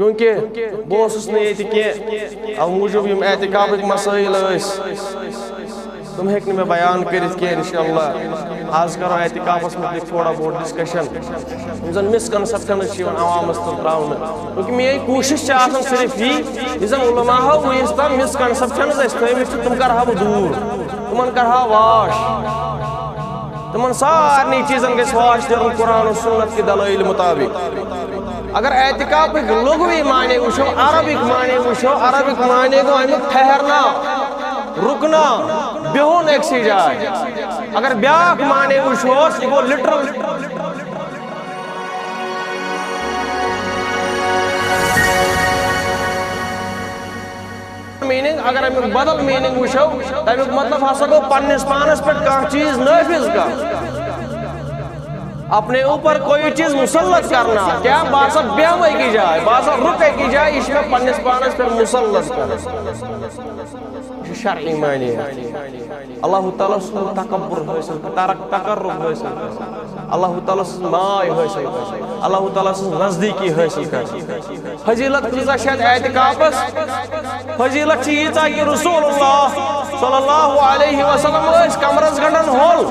چونکہ بہت نیت کی موجود یم اعتکافک مسائل تم ہیکن میں بیان کرت کی انشاءاللہ آج کرو اعتکافس متعلق تھوڑا بہت ڈسکشن زن مسکنسپشنز عوامس تراؤن کیونکہ میری کوشش صرف یہ زن علماء ویس تم مسکنسپشنز تم کرہا بہ دور تمن کرہا واش تمن سارنی چیزن گژھِ واش دِیُن قرآن و سنت کی دلائل مطابق اگر اعتکافک لغوی معنی وچھو عربک معنی وچھو عربک معنی گو امیک ٹھہرنا رکنا بہن ایک سی جائے اگر بیاک معنی وچھو یہ گو لٹرل میننگ اگر امیک بدل میننگ وچھو امیک مطلب ہسا گو پنس پانس پر کان چیز نافذ کا اپنے اوپر کوئی چیز مسلط کرنا کیا باسا بیام کی جائے باسا رکے کی جائے اس میں پنس پانس پر مسلط کرنا شرعی معنی ہے اللہ تعالیٰ سے تکبر حاصل تقرب حاصل اللہ تعالیٰ سے مائی حاصل اللہ تعالیٰ سے نزدیکی حاصل کر فضیلت کیسا شاید اعتکافس فضیلت چیزا کہ رسول اللہ صلی اللہ علیہ وسلم اس کمرز گنڈن ہول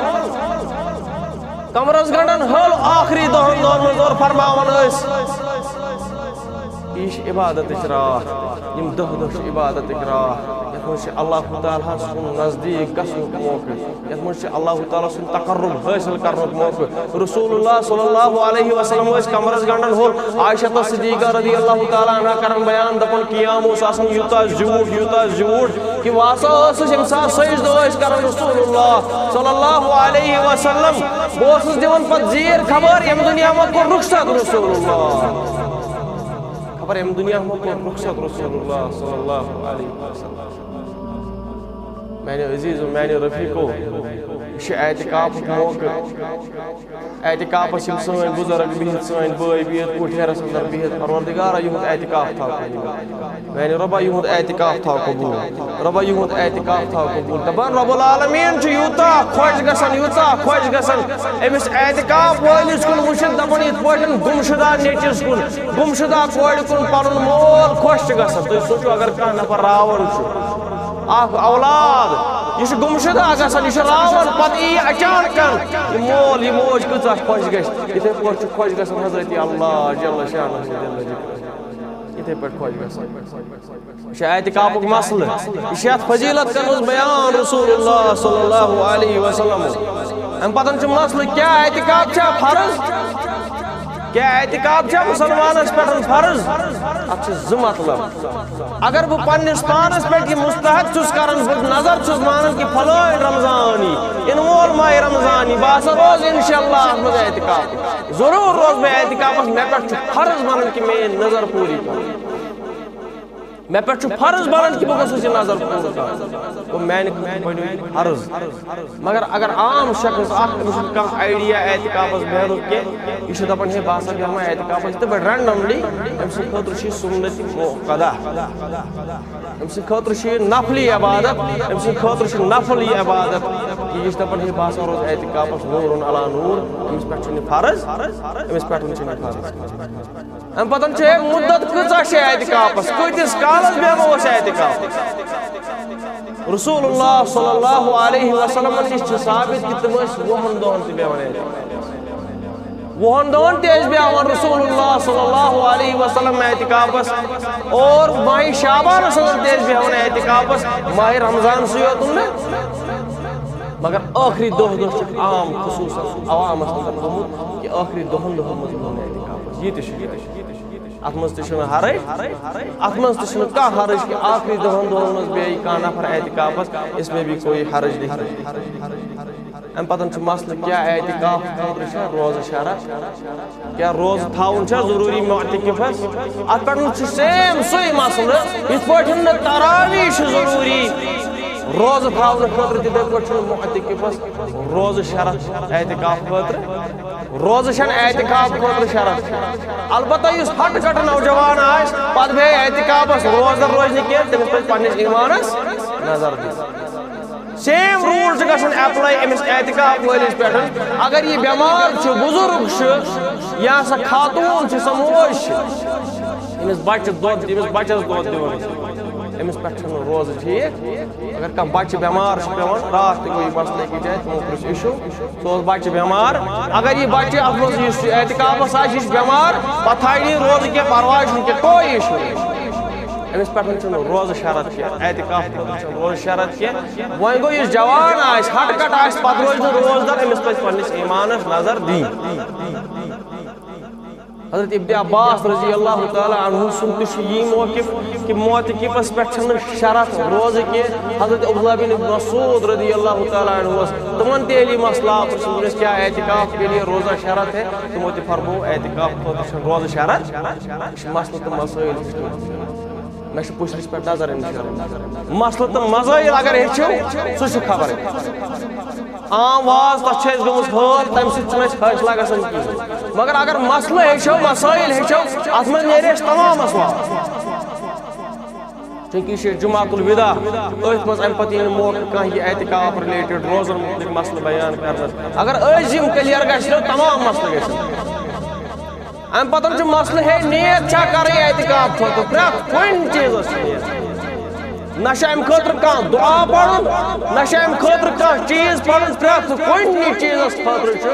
کمرز گنڈن ہول آخری دہن دون اور فرماون اس ایش عبادت اجراح یم دہ عبادت اجراح اللہ تعالیٰ سن نزدیک گژھنُک موقع یتھ منٛز اللہ تعالیٰ سن تقرب حٲصِل کرنُک موقع رسول اللہ صلی اللہ علیہ وسلم ٲسۍ کمرس گنڈن ہول عائشہ صدیقہ رضی اللہ تعالیٰ عنہ کرن بیان دپن قیام اوس آسان یوٗتاہ زیوٗٹھ کہ واسا ٲسٕس ییٚمہِ ساتہٕ سجدٕ ٲسۍ کران رسول اللہ صلی اللہ علیہ وسلم بہٕ اوسُس دِوان پتہٕ زیٖر خبر ییٚمہِ دُنیا منٛز کوٚر رخصت رسول اللہ خبر ییٚمہِ دُنیا منٛز کوٚر رخصت رسول اللہ صلی اللہ علیہ وسلم میانے عزیز و میانے رفیقو یہ اعتکاف موقع اعتکافس یم سن بزرگ بہت سن بھائی بہت کوٹھیرس اندر بہت پروردگارا یہد اعتکاف تھا قبول میانے ربا یہد اعتکاف تھا قبول ربا یہد اعتکاف تھا قبول دپان رب العالمین یوتا خوش گژھان امس اعتکاف وٲلِس کُن وٕچھِتھ دپان یِتھ پٲٹھۍ گمشدہ نیچس کُن گمشدہ کورِ کُن پنُن مول خوش چھُ گژھان تُہۍ سوٗنٛچِو اگر کانٛہہ نفر راوان چھُ اخ اولاد یہ گمشدہ گژھان یہ راوان پتہ ای اچانکن یہ مول یہ موج کۭژاہ خوش گژھِ یِتھے پٲٹھۍ چھُ خوش گژھان حضرت اللہ جل شانہ یِتھے پٲٹھۍ خوش گژھان یہ اعتکافُک مسلہٕ یہ چھِ اتھ فضیلت کٔرمٕژ بیان رسول اللہ صلی اللہ علیہ وسلم امہِ پتہٕ چھُ مسلہٕ کیا اعتکاف چھا فرض کیا اعتکاف چھا مسلمانس پہ فرض اتھ چھِ زٕ مطلب اگر بہ پنس پانس پہ یہ مستحق چھس کران بہ نظر چھس مانان کہ فلٲنۍ رمضانی ان وول ماہ رمضانی بہ ہسا روز انشاءاللہ اتھ منٛز اعتکاف ضرور روز میں اعتکافس مےٚ پٮ۪ٹھ چھُ فرض بنان کہ میٲنۍ نظر پوٗری کرٕنۍ مےٚ پٮ۪ٹھ چھُ فرض بنان کہ بہ گوٚژھُس یہِ نظر پوٗرٕ کرُن گوٚو میانہِ بنیو فرض مگر اگر عام شخص اکھ أمِس چھُنہٕ کانٛہہ آیڈیا اعتکافس بیہنُک کینٛہہ یہِ چھُ دپان ہے بہٕ ہسا بیہمہٕ اعتکافس یِتھے پٲٹھۍ رینڈملی أمۍ سٕنٛدِ خٲطرٕ چھِ یہِ سُنت موقدہ أمۍ سٕنٛدِ خٲطرٕ چھِ یہِ نفلی عبادت أمۍ سٕنٛدِ خٲطرٕ چھِ نفل یہِ عبادت کہ یہِ چھُ دپان ہے بہٕ ہسا روز اعتکافس نوٗرن علی نوٗر أمِس پٮ۪ٹھ چھُنہٕ فرض أمِس پٮ۪ٹھ چھُنہٕ فرض امہِ پتہٕ چھُ مدت کۭژاہ چھِ اعتکافس کۭتِس کالس بیہمو أسۍ اعتکافس رسول اللہ صلی اللہ علیہ وسلم نش چھُ ثابت کہ تم ٲسۍ 20 دۄہن تہِ بیہوان اعتکاف 20 دۄہن تہِ ٲسۍ بیہوان رسول اللہ صلی اللہ علیہ وسلم اعتکافس اور ماہ شعبانس اندر تہِ ٲسۍ بیہوان اعتکافس ماہ رمضان سٕے یوت نہٕ مگر ٲخری دۄہ چھُ عام خصوٗصن عوامس اندر گوٚمُت کہ ٲخری دۄہن بیہوان اعتکافس یہِ تہِ چھُ اتھ منٛز تہِ چھُنہٕ حرج اتھ منٛز تہِ چھُنہٕ کانٛہہ حرج کہ آخری دۄہن منٛز بیٚیہِ کانٛہہ نفر اعتکافس اس میں بھی کوئی حرج نہیں امہِ پتہٕ چھُ مسلہٕ کیا اعتکاف خٲطرٕ چھا روزٕ شرط کیا روزٕ تھاوُن چھا ضروٗری معتکفس اتھ پٮ۪ٹھ چھُ سیم سُے مسلہٕ یِتھ پٲٹھۍ نہٕ تراویح چھُ ضروٗری روزٕ تھاونہٕ خٲطرٕ تِتھے پٲٹھۍ چھُنہٕ معتکفس روزٕ شرط اعتکاف خٲطرٕ روزٕ چھنہٕ اعتکاف خٲطرٕ شرط البتہ یُس ہٹ کٹ نوجوان آسہِ پتہٕ بیٚیہِ اعتکافس روزدر روزِ نہٕ کینٛہہ تٔمِس پزِ پننِس ایمانس نظر دِنۍ سیم روٗل چھُ گژھان ایپلاے أمِس اعتکاف وٲلِس پٮ۪ٹھ اگر یہِ بٮ۪مار چھُ بُزرگ چھُ یا سۄ خاتوٗن چھِ سۄ موج چھِ أمس بچہ دود أمس بچس دود دِوان أمس پٮ۪ٹھ چھُنہٕ روزٕ ٹھیٖک اگر کانٛہہ بچہ بٮ۪مار چھُ پیٚوان راتھ تہِ گوٚو یہِ مسلہٕ أکِس جایہِ تِمو پرٛژھ اِشوٗ سُہ اوس بچہ بٮ۪مار اگر یہِ بچہ اتھ منٛز یُس اعتکافس آسہِ یہِ چھُ بٮ۪مار پتہٕ تھایہِ نہٕ یہِ روزٕ کینٛہہ پرواے چھُنہٕ کینٛہہ کوئی اِشوٗ أمس پٮ۪ٹھ چھُنہٕ روزٕ شرط کینٛہہ اعتکاف خٲطرٕ چھُنہٕ روزٕ شرط کینٛہہ وۄنۍ گوٚو یُس جوان آسہِ ہٹ کٹ آسہِ پتہٕ روزِ نہٕ روزدار أمس پزِ پننِس ایٖمانس نظر دِنۍ حضرت ابن عباس رضی اللہ تعالیٰ عنہ سُنٛد تہِ چھُ یی موقف کہ معتکفس پٮ۪ٹھ چھنہٕ شرط روزٕ کینٛہہ حضرت عبداللہ بن مسعود رضی اللہ تعالیٰ عنہ تمن تہِ ییٚلہِ مسئلہ پرٛژھنس کیا اعتکاف کے لیے روزہ شرط ہے تمو تہِ فرمو اعتکاف خٲطرٕ چھُنہٕ روزٕ شرط یہِ چھُ مسلہٕ تہٕ مسٲیل مےٚ چھُ پُشرِس پٮ۪ٹھ نظر اِنشاء اللہ مسلہٕ تہٕ مسٲیل اگر ہیٚچھو سُہ چھُ خبر عام واز تتھ چھِ اَسہِ گٔمٕژ حٲل تمہِ سۭتۍ چھُنہٕ اَسہِ فٲصلہ گژھان کِہیٖنۍ مگر اگر مسلہٕ ہیٚچھو مسٲیل ہیٚچھو اتھ منٛز نیرِ اَسہِ تمام مسلہٕ چونکہ یہ جمعۃ الوداع أتھۍ منٛز امہِ پتہٕ یی نہٕ موقعہٕ کانٛہہ یہِ اعتکاف رِلیٹڈ روزن متعلق مسلہٕ بیان کرنس اگر أزۍ یِم کلیر گژھِ تمام مسلہٕ گژھن امہِ پتہٕ چھُ مسلہٕ ہے نیت چھا کرٕنۍ اعتکاف خٲطرٕ پرٛٮ۪تھ کُنہِ چیٖزس نیت نہ چھُ امہِ خٲطرٕ کانٛہہ دعا پرُن نہ چھُ امہِ خٲطرٕ کانٛہہ چیٖز پرُن پرٛٮ۪تھ کُنہِ چیٖزس خٲطرٕ چھُ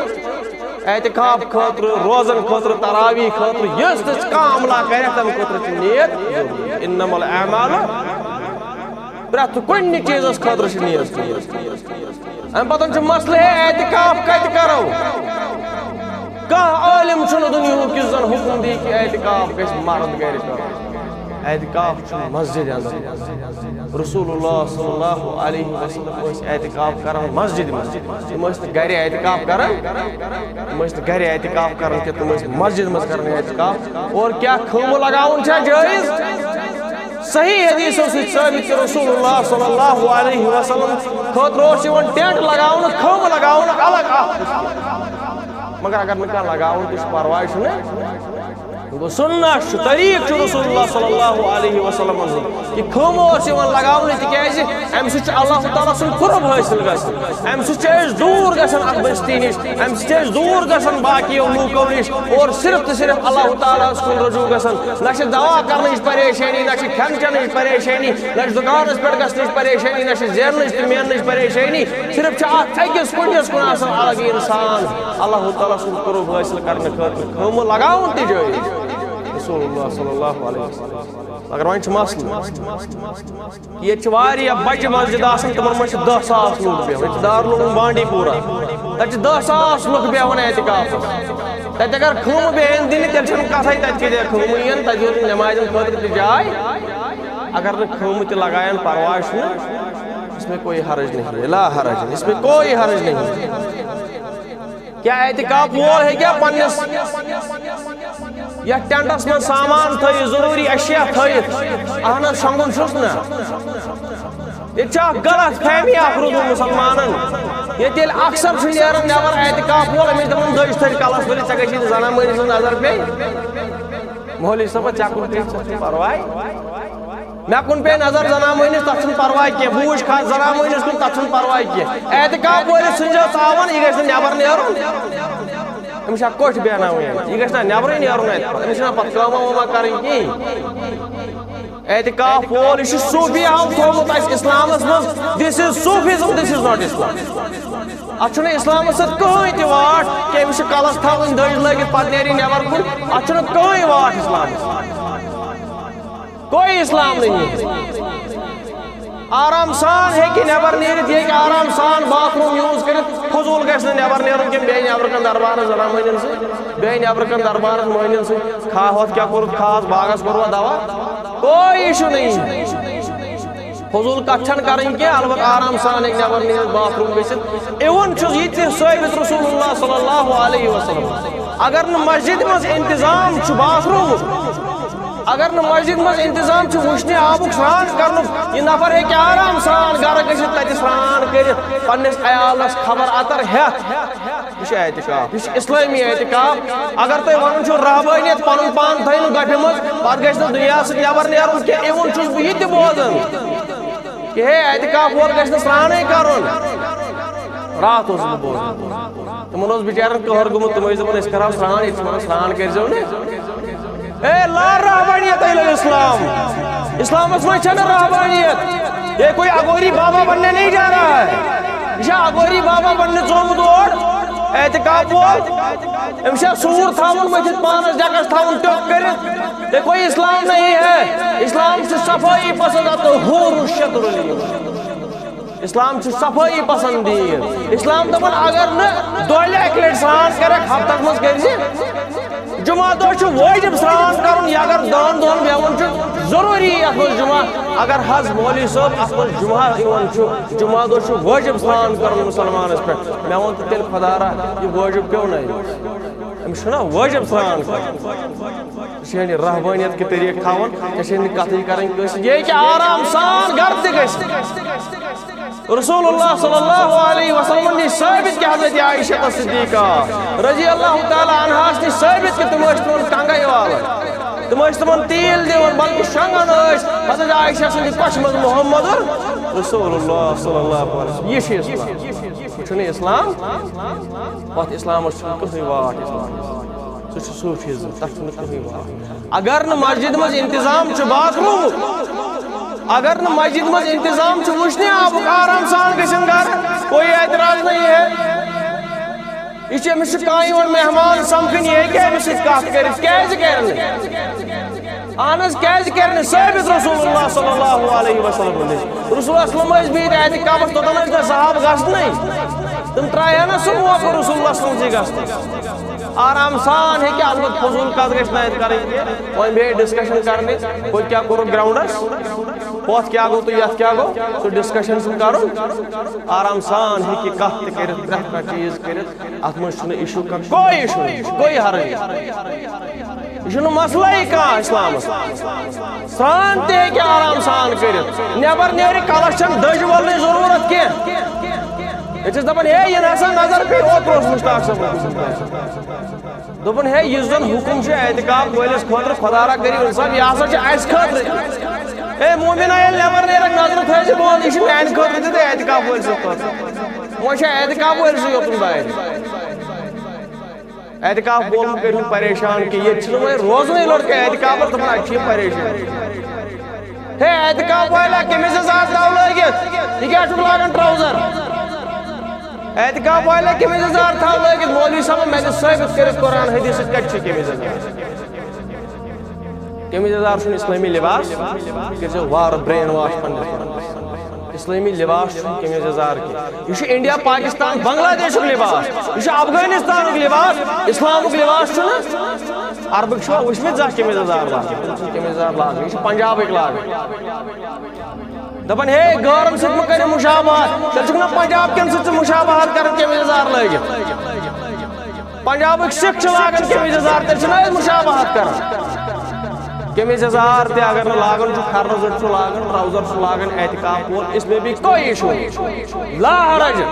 اعتکاف خٲطرٕ روزن خٲطرٕ تراویح خٲطرٕ یُس تہِ کانٛہہ عملہ کرِ تمہِ خٲطرٕ چھِ نیت انما الاعمال پرٛٮ۪تھ کُنہِ چیٖزس خٲطرٕ چھِ نیت امہِ پتہٕ چھُ مسلہٕ ہے اعتکاف کتہِ کرو کانٛہہ عٲلِم چھُنہٕ دُنیہُک یُس زن حُکم دی کہ اعتکاف گژھِ مرد گرِ کرُن اعتکاف چھُ مسجد اندر رسول اللہ صلی اللہ علیہ وسلم ٲسۍ اعتکاف کران مسجد منٛز تِم ٲسۍ نہٕ گرِ اعتکاف کران تِم ٲسۍ نہٕ گرِ اعتکاف کران کینٛہہ تِم ٲسۍ مسجد منٛز کران اعتکاف اور کیٛاہ خۭمہٕ لگاوُن چھا جٲیز صحیح حدیثو سۭتۍ ثٲبت کہ رسول اللہ صلی اللہ علیہ وسلم خٲطرٕ اوس یِوان ٹینٹ لگاونہٕ خۭمہٕ لگاونہٕ الگ اکھ مگر اگر نہٕ کانٛہہ لگاوُن تہِ چھُ پرواے چھُنہٕ گوٚو سُنت چھُ طریٖق چھُ رسول اللہ صلی اللہ علیہ وسلم کہ خۭمہٕ اوس یِوان لگاونہٕ تِکیٛازِ امہِ سۭتۍ چھُ اللہ تعالیٰ سُنٛد قُرب حٲصِل گژھان امہِ سۭتۍ چھِ أسۍ دوٗر گژھان اکھ بٔستی نِش امہِ سۭتۍ چھِ أسۍ دوٗر گژھان باقیو لوٗکو نِش اور صرف تہٕ صرف اللہ تعالیٰ ہس کُن رجوع گژھان نہ چھِ دوا کرنٕچ پریشٲنی نہ چھِ کھٮ۪ن چٮ۪نٕچ پریشٲنی نہ چھِ دُکانس پٮ۪ٹھ گژھنٕچ پریشٲنی نہ چھِ زیننٕچ تہٕ میننٕچ پریشٲنی صرف چھِ اکھ أکِس کُنِس کُن آسان الگ انسان اللہ تعالیٰ سُنٛد قُرب حٲصِل کرنہٕ خٲطرٕ خۭمہٕ لگاوُن تہِ جٲیز رسول اللہ صلی اللہ علیہ وسلم مگر وۄنۍ چھُ مسلہٕ کہ ییٚتہِ چھِ واریاہ بجہِ مسجد آسان تِمن منٛز چھِ 10,000 لُکھ بیٚہوان ییٚتہِ چھِ دارالعلوم بانڈی پورہ تتہِ چھِ 10,000 لُکھ بیٚہوان اعتکافس تتہِ اگر خۭمہٕ بیٚہن دِنہِ تیٚلہِ چھنہٕ کتھے تتہِ کۭتیاہ خۭمہٕ یِن تتہِ یوت نٮ۪مازٮ۪ن خٲطرٕ تہِ جاے اگر نہٕ خۭمہٕ تہِ لگاین پرواے چھُنہٕ اس میں کوئی حرج نہیں لا حرج اس میں کوئی حرج نہیں کیا اعتکاف وول ہیٚکیٛاہ پننِس یتھ ٹینٹس منٛز سامان تھٲیِتھ ضروٗری اشیاء تھٲیِتھ اہن حظ شۄنٛگُن چھُس نہ ییٚتہِ چھُ اکھ غلط فہمی اکھ روٗدمُت مُسلمانن ییٚتہِ ییٚلہِ اکثر چھُ نیران نٮ۪بر اعتکاف وول أمِس دپان دٔج تھٲیِتھ کلس ؤلِتھ ژےٚ گژھی نہٕ زنان مٔہنِوِس ہٕنٛز نظر پیٚنۍ مولوی صٲبا ژےٚ کُن پیٚیہِ ژےٚ چھُنہٕ پرواے مےٚ کُن پیٚیہِ نظر زنان مٔہنِوِس تتھ چھُنہٕ پرواے کینٛہہ بہٕ وٕچھِ کھس زنان مٔہنِوِس کُن تتھ چھُنہٕ پرواے کینٛہہ اعتکاف وٲلِس ژھٕنزیو ژاوان یہِ گژھِ نہٕ نٮ۪بر نیرُن أمِس چھا کوٚٹھۍ بیٚہناوٕنۍ یہِ گژھِ نہ نٮ۪برٕے نیرُن اَتہِ أمِس چھِنہ پتہٕ کٲما وٲما کَرٕنۍ کِہیٖنۍ اعتکاف وول یہِ چھُ صوٗفیاہو تھوٚومُت اَسہِ اِسلامس منٛز this is Sufism this is not Islam اتھ چھُنہٕ اِسلامس سۭتۍ کٕہٕنۍ تہِ واٹھ کہِ أمِس چھِ کلس تھاوٕنۍ دٔج لٲگِتھ پتہٕ نیرِ نٮ۪بر کُن اتھ چھُنہٕ کٕہٕنۍ واٹھ اِسلامس کوئی اسلام نہیں آرام سان ہیٚکہِ نٮ۪بر نیٖرِتھ یہِ ہیٚکہِ آرام سان باتھ روٗم یوٗز کٔرِتھ فضوٗل گژھِ نہٕ نٮ۪بر نیرُن کینٛہہ بیٚیہِ نٮ۪برٕ کَن دربارس زنان مٔہنِوٮ۪ن سۭتۍ بیٚیہِ نٮ۪برٕ کَن دربارس مٔہنِوٮ۪ن سۭتۍ ہوٚتھ کیٛاہ کوٚرُتھ خاص باغس کوٚروا دوا کوئی اِشوٗ نہیں فضوٗل کتھ چھنہٕ کرٕنۍ کینٛہہ البتہ آرام سان ہیٚکہِ نٮ۪بر نیٖرِتھ باتھ روٗم گٔژھِتھ اِوٕن چھُ یہِ تہِ ثٲبت رسول اللہ صلی اللہ علیہ وسلم اگر نہٕ مسجد منٛز انتظام چھُ باتھ روٗمُک اگر نہٕ مسجد منٛز انتظام چھُ وٕشنہِ آبُک سرٛان کرنُک یہِ نفر ہیٚکہِ آرام سان گرٕ گٔژھِتھ تتہِ سرٛان کٔرِتھ پننِس عیالس خبر اتر ہٮ۪تھ یہِ چھُ اعتکاف یہِ چھُ اسلٲمی اعتکاف اگر تۄہہِ ونُن چھُو رحبٲنیت پنُن پان تھٲیِو گۄپھِ منٛز پتہٕ گژھِ نہٕ دُنیاہس سۭتۍ نٮ۪بر نیرُن کینٛہہ اِوٕن چھُس بہٕ یہِ تہِ بوزان کہ ہے اعتکاف وول گژھِ نہٕ سرٛانٕے کرُن راتھ اوسُس بہٕ بوزان تِمن اوس بِچارٮ۪ن قہر گوٚمُت تِم ٲسۍ دپان أسۍ کرہاو سرٛان ییٚتہِ چھِ ونان سرٛان کٔرۍزیو نہٕ اے لا رحبٲنیت الاسلام اسلام میں چھن رہبانیت یہ کوئی اغوری بابا بننے نہیں جا رہا ہے یہ اغوری بابا بننے زومت اور اعتکاف وول امشا سور تھاون مجھت پانس جگہ تھاون ٹوک کرت یہ کوئی اسلام نہیں ہے اسلام سے صفائی پسند تو حور الشطر اسلام سے صفائی پسندید اسلام دپان اگر نہ دولہ ایک لٹ سران کرک ہفتہ مز کر جمعہ دہ واجب سران کرن یا اگر دان دون بیون ضروری ات مز جمعہ اگر حض مولوی صاحب ات مز جمعہ جمعہ دہ واجب سران کرن مسلمانس پہ مے ون تیل خدا یہ واجب کیوں نہیں امس واجب سران کرن رحبانیت کے طریقہ تھاون کتھی کریں یہ کہ آرام سان گھر تہ رسول اللہ صلی اللہ علیہ وسلم نے ثابت کہ حضرت عائشہ صدیقہ رضی اللہ تعالی عنہا نے ثابت کہ تم تمن کنگے وال تم تمن تیل دون بلکہ شنگن حضرت عائشہ سند پش مز محمد رسول اللہ صلی اللہ علیہ وسلم یہ اسلام اسلام پتہ اسلام کہی واٹ اسلام سہ صوفیزم تک کہی واٹ اگر مسجد مز انتظام باتھ روم اگر نہ مسجد مز انتظام وچنے آپ آرام سان گھن گھر کوئی اعتراض نہیں ہے یہ امس کائن مہمان سمکھن یہ کہ امس کت کر اہن ثابت رسول اللہ صلی اللہ علیہ وسلم رسول اللہ صلی اللہ علیہ وسلم اعتکاف توتن صحاب گھنے تم ترایا نا سہ موقع رسول اللہ صلی اللہ علیہ وسلم آرام سان ہے کہ البت فضول کت گھن کریں وی بے ڈسکشن کرنے کوئی کیا کرو گراؤنڈس پوت کیا گو تو یت کیا گو تو ڈسکشن کرو آرام سان ہے کہ کت کرت پرہ چیز کرت ات مجھ ایشو کا کوئی ایشو کوئی حرج یہ مسئلہ ہی کھانا اسلام سان تہ کہ آرام سان کرت نبر نیرِ کلس چھن دج ولن ضرورت کی دپان ہے یہ نسا نظر پہ اوتر مشتاق صاحب دپان ہے یہ زن حکم اعتکاف وٲلِس خٲطرٕ خدا را کٔرِو انصاف یہ ہسا اس خٲطرٕ اے مومنہ ییٚلہِ نٮ۪بر نیرکھ نظر تھٲیزِ بنٛد یہِ چھُ میانہِ خٲطرٕ تہِ تہٕ اعتکاف وٲلۍ سٕنٛدِ خٲطرٕ وۄنۍ چھُ اعتکاف وٲلۍ سٕے یوکُن بارِ اعتکاف وول مہٕ کٔرِو پریشان کہ ییٚتہِ چھُنہٕ وۄنۍ روزنٕے لڑکہٕ اعتکافس دپان اتہِ چھِ یِم پریشان ہے اعتکاف والا کٔمِس یزار تھاو لٲگِتھ یہِ کیٛاہ چھُکھ لاگان ٹراوزر اعتکاف والا کٔمِس یزار تھاو لٲگِتھ مولوی صٲب مےٚ دِ ثٲبت کٔرِتھ قرآن حدیث کتہِ چھُ کٔمِس یزار کٔمِس یزار چھُنہٕ اسلٲمی لباس یہِ کٔرۍزیو وارٕ برین واش پننِس اسلامی لباس چھُنہٕ کٔمِس یزار کینٛہہ یہِ چھُ انڈیا پاکستان بنگلہ دیشُک لباس یہِ چھُ افغانستانُک لباس اسلامُک لباس چھُنہٕ عربٕکۍ چھُوا وٕچھمٕتۍ زانٛہہ کٔمِس یزار لاگان تِم چھِنہٕ کٔمِس یزار لاگان یہِ چھُ پنجابٕکۍ لاگان دپان ہے گورن سۭتۍ مہٕ کٔرِو مشابہت تیٚلہِ چھُکھ نا پنجاب کٮ۪ن سۭتۍ ژٕ مشابہت کران کٔمِس یزار لٲگِتھ پنجابٕکۍ سکھ چھِ لاگان کٔمِس یزار تیٚلہِ چھِنا أسۍ مشابہت کران کٔمِس یزار تہِ اگر نہٕ لاگان چھُ کھرنہٕ زٔٹ چھُ لاگان ٹراوزر چھُ لاگان اعتکاف وول اس میں بھی کوئی ایشو لا حرج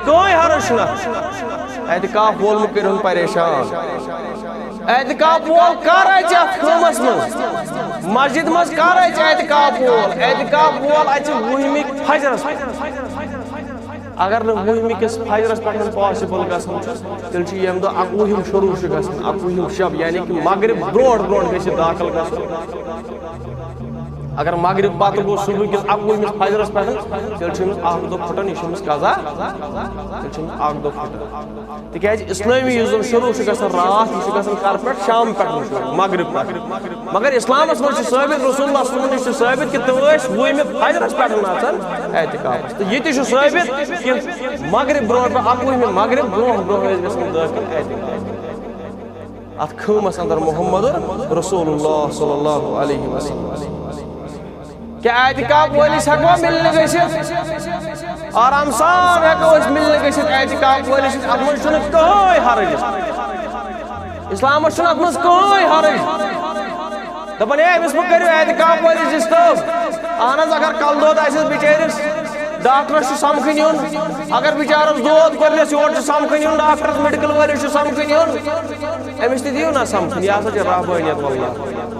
کوئی حرج چھُنہٕ اعتکاف وول مہٕ کٔرۍہُن پریشان اعتکاف وول کر اژِ اتھ خٲمس منٛز مسجد منٛز کر اژِ اعتکاف وول اژِ وُہمہِ فجرس اگر نہٕ وُہمہِ کِس فجرس پٮ۪ٹھ پاسبل گژھان چھُ تیٚلہِ چھُ ییٚمہِ دۄہ 21 شروع چھُ گژھان 21 شب یعنی کہ مغرب برونٛٹھ برونٛٹھ گژھِ داخل گژھُن اگر مغرب پتہٕ گوٚو صبح کِس 21 فجرس پٮ۪ٹھ تیٚلہِ چھُ أمِس اکھ دۄہ پھُٹان یہِ چھُ أمِس قضا تیٚلہِ چھُ أمِس اکھ دۄہ پھُٹان تِکیٛازِ اسلٲمی یُس زن شروع چھُ گژھان راتھ یہِ چھُ گژھان کر پٮ۪ٹھ شام پٮ۪ٹھ مغرب پٮ۪ٹھ مگر اسلامس منٛز چھُ ثٲبت رسول اللہ صلی اللہ علیہ وسلم چھُ ثٲبت کہ تِم ٲسۍ 20 فجرس پٮ۪ٹھ اژان اعتکافس تہٕ یہِ تہِ چھُ ثٲبت کہ مغرب برونٛٹھ 21 مغرب برونٛٹھ برونٛٹھ ٲسۍ گژھان دٲخل اعتکاف اتھ خٲمس اندر محمد رسول اللہ صلی اللہ علیہ وسلم کیا اعتکاف وٲلِس ہٮ۪کوا مِلنہٕ گٔژھِتھ آرام سان ہٮ۪کو أسۍ مِلنہٕ گٔژھِتھ اعتکاف وٲلِس سۭتۍ اتھ منٛز چھُنہٕ کٕہۭنۍ حرج اسلامس چھُنہٕ اتھ منٛز کٕہۭنۍ حرج دپان ہے أمِس مہٕ کٔرِو اعتکاف وٲلِس ڈسٹٲرب اہن حظ اگر کل دود آسٮ۪س بِچٲرِس ڈاکٹرس چھُ سمکھٕنۍ یُن اگر بِچارس دود کوٚرنس یور چھُ سمکھٕنۍ یُن ڈاکٹرس میڈکل وٲلِس چھُ سمکھٕنۍ یُن أمِس تہِ دِیِو نا سمکھٕنۍ یہِ ہسا چھِ رحبٲنیت واللہ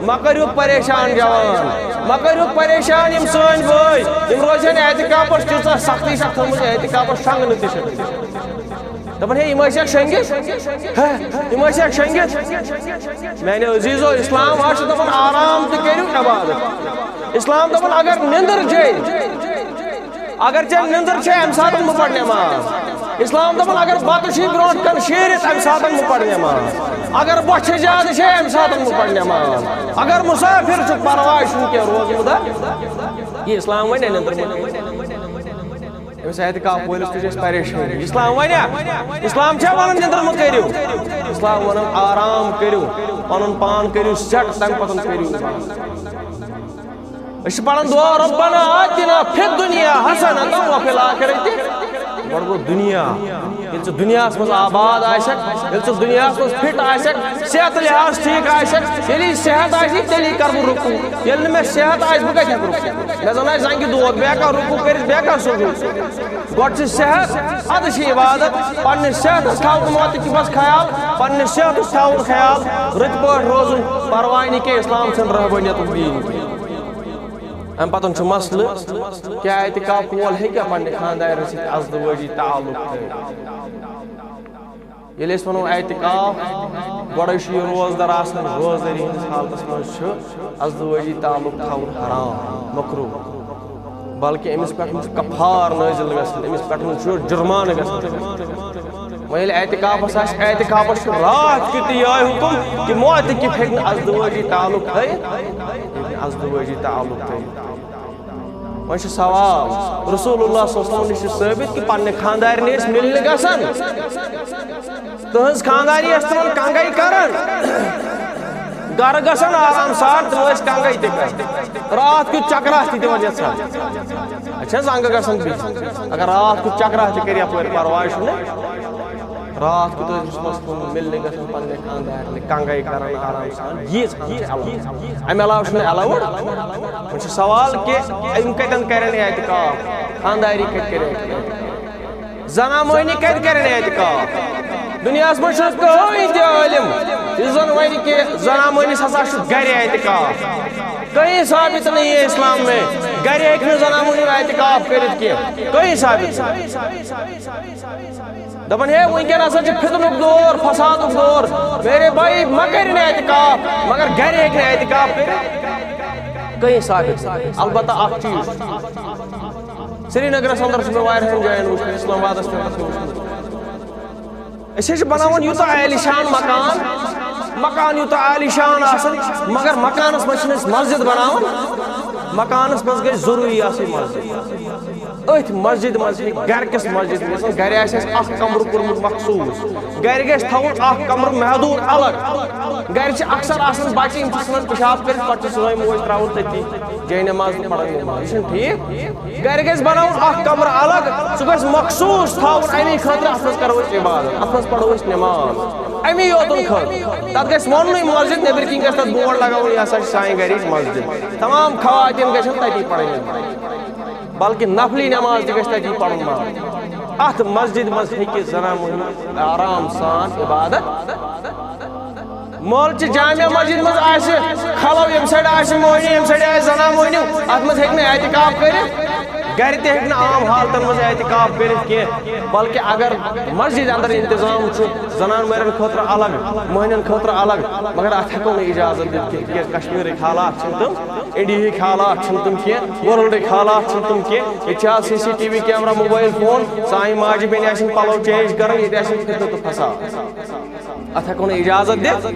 مہ کٔرِو پریشان جوان مہ کٔرِو پریشان یِم سٲنۍ بٲے یِم روزن اعتکافس تیٖژاہ سختی چھکھ تھٲومٕژ اعتکافس شنگنہٕ تہِ چھکھ دپان ہے یم ٲسۍ شنگِتھ یم ٲسۍ شنگِتھ میانہِ عزیٖزو اسلام آ چھُ دپان آرام تہِ کٔرِو عبادت اسلام دپان اگر نندر چھے اگر ژےٚ نندر چھے امہِ ساتہٕ مہٕ پر نٮ۪ماز اسلام دپان اگر بتہٕ چھی برونٛٹھ کن شیٖرِتھ امہِ ساتہٕ مہٕ پر نٮ۪ماز اگر بۄچھِ زیادٕ چھے امہِ ساتہٕ مہٕ پر نٮ۪ماز اگر مُسافِر چھُ پرواے چھُنہٕ کینٛہہ روزٕ یہ اسلام ونیا نندر أمِس اعتکاف وٲلِس تُج اَسہِ پریشٲنی اسلام ونیا اسلام چھا ونان نندر مہٕ کٔرِو اسلام ونان آرام کٔرِو پنُن پان کٔرِو سیٹ تمہِ پتہٕ کٔرِو أسۍ چھِ پران دعا ربنا آتنا فی الدنیا حسنۃ وفی الآخرۃ گۄڈٕ گوٚو دُنیا ییٚلہِ ژٕ دُنیاہس منٛز آباد آسکھ ییٚلہِ ژٕ دُنیاہس منٛز فٹ آسکھ صحت لحاظ ٹھیٖک آسکھ ییٚلہِ صحت آسی تیٚلی کرٕ بہٕ رُکوٗع ییٚلہِ نہٕ مےٚ صحت آسہِ بہٕ کتہِ ہٮ۪کہٕ رُکِتھ مےٚ زن آسہِ زنٛگہِ دود بہٕ ہٮ۪کا رُکوٗع کٔرِتھ بہٕ ہٮ۪کا سجوٗد گۄڈٕ چھِ صحت ادٕ چھِ عبادت پننِس صحتس تھاوُن موتقِبس خیال پننِس صحتس تھاوُن خیال رٕتۍ پٲٹھۍ روزُن پرواے نہٕ کینٛہہ اسلام چھُنہٕ رحبٲنیتُک دیٖن ام پتن چھُ مسلہٕ کیٛاہ اعتکاف وول ہیٚکیٛاہ پننہِ خانٛدارٮ۪ن سۭتۍ ازدوٲجی تعلق تھٲوِتھ ییٚلہِ أسۍ ونو اعتکاف گۄڈے چھُ یہِ روزدر آسان روزدٲری ہٕنٛدِس حالتس منٛز چھُ ازدوٲجی تعلق تھاوُن حرام مکروہ بلکہِ أمِس پٮ۪ٹھ چھُ کفار نٲزِل گژھان أمِس پٮ۪ٹھ چھُ جُرمانہٕ گژھان وۄنۍ ییٚلہِ اعتکافس آسہِ اعتکافس چھُ راتھ کیُتھ یِہوٚے حُکم کہِ معتکف ہیٚکہِ نہٕ ازدوٲجی تعلق تھٲوِتھ ازدوٲجی تعلق تھٲوِتھ وۄنۍ چھُ سوال رسول اللہ صلی اللہ علیہ وسلم نِش چھُ ثٲبت کہِ پننہِ خانٛدارنہِ ٲسۍ مِلنہِ گژھان تٕہٕنٛز خانٛداری ٲس تِمن کنگے کران گرٕ گژھان آرام سان تِم ٲسۍ کنگے تہِ کران راتھ کیُتھ چکرا تہِ دِوان یژھان اَسہِ چھےٚ زنٛگہٕ گژھان بِہِتھ اگر راتھ کیُتھ چکرا تہِ کٔرۍ یپٲرۍ پرواے چھُنہٕ رات کیُتھ ٲسۍ رسولس مِلنہِ گژھان پننہِ خانٛدارنہِ کنگے کران آرام سان ییٖژ امہِ علاوٕ چھُنہٕ ایلاوُڈ وۄنۍ چھُ سوال کہِ یِم کتٮ۪ن کرن اعتکاف خانٛداری کتہِ کرِ اعتکاف زنان مۄہنی کتہِ کرن اعتکاف دُنیاہس منٛز چھُنہٕ کٕہٕنۍ تہِ عٲلِم یُس زن وَنہِ کہِ زنان مۄہنِس ہسا چھُ گرِ اعتکاف کہیں ثابت نہیں ہے اسلام میں گرِ ہیٚکہِ نہٕ زنان مۄہنیوٗ اعتکاف کٔرِتھ کینٛہہ کہیں ثابت دپان ہے وٕنکٮ۪ن ہسا چھُ فتنُک دور فسادُک دور میرے بھائی مہ کٔرِنۍ اعتکاف مگر گرِ ہیٚکہِ نہٕ اعتکاف کٔرِتھ کہیں ثابت البتہ اکھ چیٖز سری نگرس انٛدر چھُ مےٚ واریاہن جاین وٕچھمُت اسلام آبادس پٮ۪ٹھ چھُ وٕچھمُت أسۍ چھِ بناوان یوٗتاہ عالیشان مکان یوٗتاہ عالیشان آسان مگر مکانس منٛز چھِنہٕ أسۍ مسجد بناوان مکانس منٛز گژھِ ضروٗری آسٕنۍ مسجد أتھۍ مسجد منٛز گرِ کِس مسجد منٛز گرِ آسہِ اَسہِ اکھ کمرٕ کوٚرمُت مخصوٗص گرِ گژھِ تھاوُن اکھ کمرٕ محدوٗد الگ گرِ چھِ اکثر آسان بچہِ یِم چھِ ژھٕنان پِشاب کٔرِتھ پتہٕ چھِ سٲنۍ موج تراوُن تٔتی جاے نٮ۪ماز تہٕ پران نٮ۪ماز یہِ چھُنہٕ ٹھیٖک گرِ گژھِ بناوُن اکھ کمرٕ الگ سُہ گژھِ مخصوٗص تھاوُن امی خٲطرٕ اتھ منٛز کرو أسۍ عبادت اتھ منٛز پرو أسۍ نٮ۪ماز امی یوتن خٲطرٕ تتھ گژھِ وننُے مسجد نیبرٕ کِنۍ گژھِ تتھ بورڈ لگاوُن یہِ ہسا چھِ سانہِ گرِچ مسجد تمام خواتیٖن گژھن تتی پرٕنۍ بلکہ نفلی نماز تہِ گژھِ تتی پرُن مگر اتھ مسجد منٛز ہیٚکہِ زنان مۄہنیوٗ آرام سان عبادت مٲلچہِ جامع مسجد منٛز آسہِ خلو ییٚمہِ سایڈٕ آسہِ مۄہنیوٗ ییٚمہِ سایڈٕ آسہِ زنان مۄہنیوٗ اتھ منٛز ہیٚکہِ نہٕ اعتکاف کٔرِتھ گرِ تہِ ہیٚکہِ نہٕ عام حالتن منٛز اعتکاف کٔرِتھ کینٛہہ بلکہِ اگر مسجد انٛدر انتظام چھُ زنان مٲرٮ۪ن خٲطرٕ الگ مۄہنین خٲطرٕ الگ مگر اتھ ہٮ۪کو نہٕ اجازت دِتھ کینٛہہ تِکیٛازِ کشمیٖرٕکۍ حالات چھِنہٕ تِم انڈیہٕکۍ حالات چھِنہٕ تِم کینٛہہ ورلڈٕکۍ حالات چھِنہٕ تِم کینٛہہ ییٚتہِ چھِ آز CCTV کیمرا موبایل فون سانہِ ماجہِ بیٚنہِ آسن پلو چینج کران ییٚتہِ آسن فتنہٕ تہٕ فساد اتھ ہٮ۪کو نہٕ اجازت دِتھ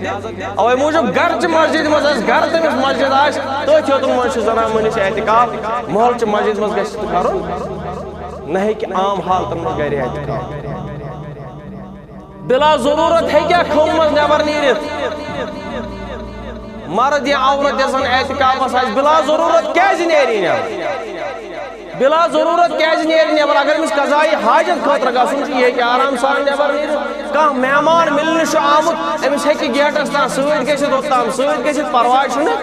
اوے موٗجوٗب گرچہِ مسجد منٛز آسہِ گرٕ تٔمِس مسجد آسہِ تٔتھۍ یوتن منٛز چھُ زنان مۄہنِس اعتکاف محلچہِ مسجد منٛز گژھِ تہِ کرُن نہ ہیٚکہِ عام حالتن منٛز گرِ اعتکاف بلا ضروٗرت ہیٚکیٛاہ کھوٚن منٛز نٮ۪بر نیٖرِتھ مرد یا عورت یۄس زن اعتکافس آسہِ بلا ضروٗرت کیٛازِ نیرِ نٮ۪بر بلا ضروٗرت کیٛازِ نیرِ نٮ۪بر اگر أمِس قضایہِ حاجت خٲطرٕ گژھُن چھُ یہِ ہیٚکہِ آرام سان نٮ۪بر نیٖرِتھ کانٛہہ مہمان مِلنہٕ چھُ آمُت أمِس ہیٚکہِ گیٹس تام سۭتۍ گٔژھِتھ اوٚتام سۭتۍ گٔژھِتھ پرواے چھُنہٕ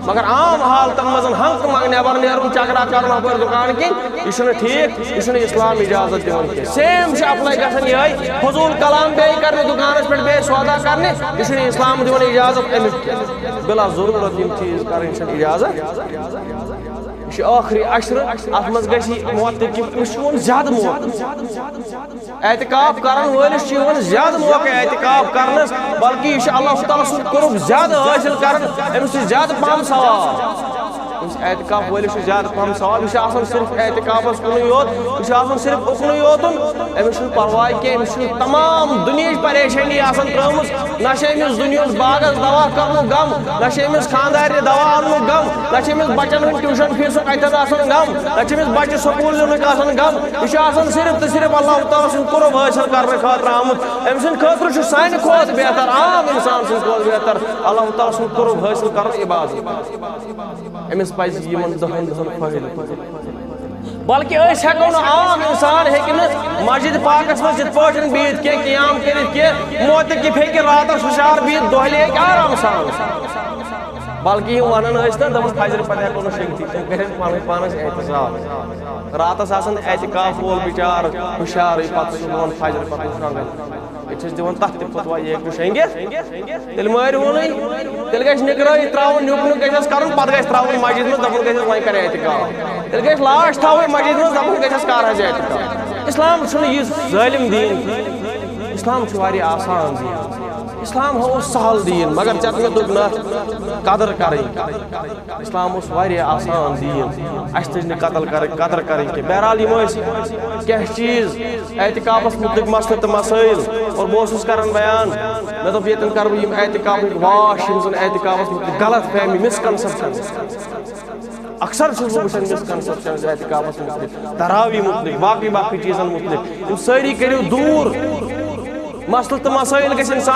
مگر عام حالتن مزن ہنک منگ نبر نیرن چکرا کرن ہپر دکان کن یہ ٹھیک یہ اسلام اجازت دان کی سیم اپلائی گھن یہ فضول کلام بے کرنے دکانس پہ بے سودا کرنے یہ اسلام دان اجازت امیک بلا ضرورت یم چیز کریں اجازت یہ آخری عشر ات مز گی موقع زیادہ موقع اعتکاف کرن ولس زیادہ موقع اعتکاف کرنس بلکہ یہ اللہ تعالیٰ سن قرب زیادہ حاصل کرن امس زیادہ پہم ثواب اعتکاف ولس زیادہ پہم ثواب یہ صرف اعتکافس کن یوت یہ صرف اکن یوتن امس پرواہ کی امس تمام دنیا پریشانی ترمز نہ امس دنیا باغس دوا کرن غم نہ امس خاندار دوا ان غم نہ امس بچن ہند ٹیوشن فیس اتن غم نہ امس بچہ سکول نک غم یہ صرف تو صرف اللہ تعالیٰ سن قرب حاصل کرنے خاطر آمت ام سند خاطر سانہ کھت بہتر عام انسان سند کھت بہتر اللہ تعالیٰ سن قرب حاصل کرن عبادت امس پز دہن فائدہ بلکہ اس ہیکو نا عام انسان مسجد پاکس مز پہ بہت کی قیام کرت کی موتقف ہیکہ راتس ہشار بہت دہلی ہیکہ آرام سان بلکہ یہ ونان نا دپن فجر پتہ ہیکو نا شنگتھی تم کر پن پانس احتساب راتس آسان اعتکاف وول بچار ہشار پتہ صبح فجر پتہ شنگان یہ دان تک تہ فتوا یہ شنگت تیل مارونی تیل گھس نکرٲیِتھ تراون نیُک نیُک گژھٮ۪س کرُن پتہٕ گژھِ تراون مسجد منٛز دپُن گژھٮ۪س وۄنۍ کر اعتکاف تیل گژھِ لاسٹ تھاوٕنۍ مسجد منٛز دپُن گژھٮ۪س کر حظ اعتکاف اسلام چھُنہٕ یہِ ظٲلِم دیٖن اسلام چھُ واریاہ آسان دیٖن اسلام ہو سہل دین مگر چت میں دب نا قدر کریں اسلام اس واریاہ آسان دین اس تج قتل قدر کریں کہ بہرحال یہ کیا چیز اعتکافس متعلق مسئلہ تو مسائل اور بہت کران بیان میں دپ یتن کر بہ اعتکاف واش زن اعتکافس متعلق غلط فہمی مسکنسپشن اکثر چھس بہ وچھان مسکنسپشن اعتکافس متعلق تراوی متعلق باقی باقی چیزن متعلق ساری کرو دور مسئلہ تو مسائل گژھِ انسان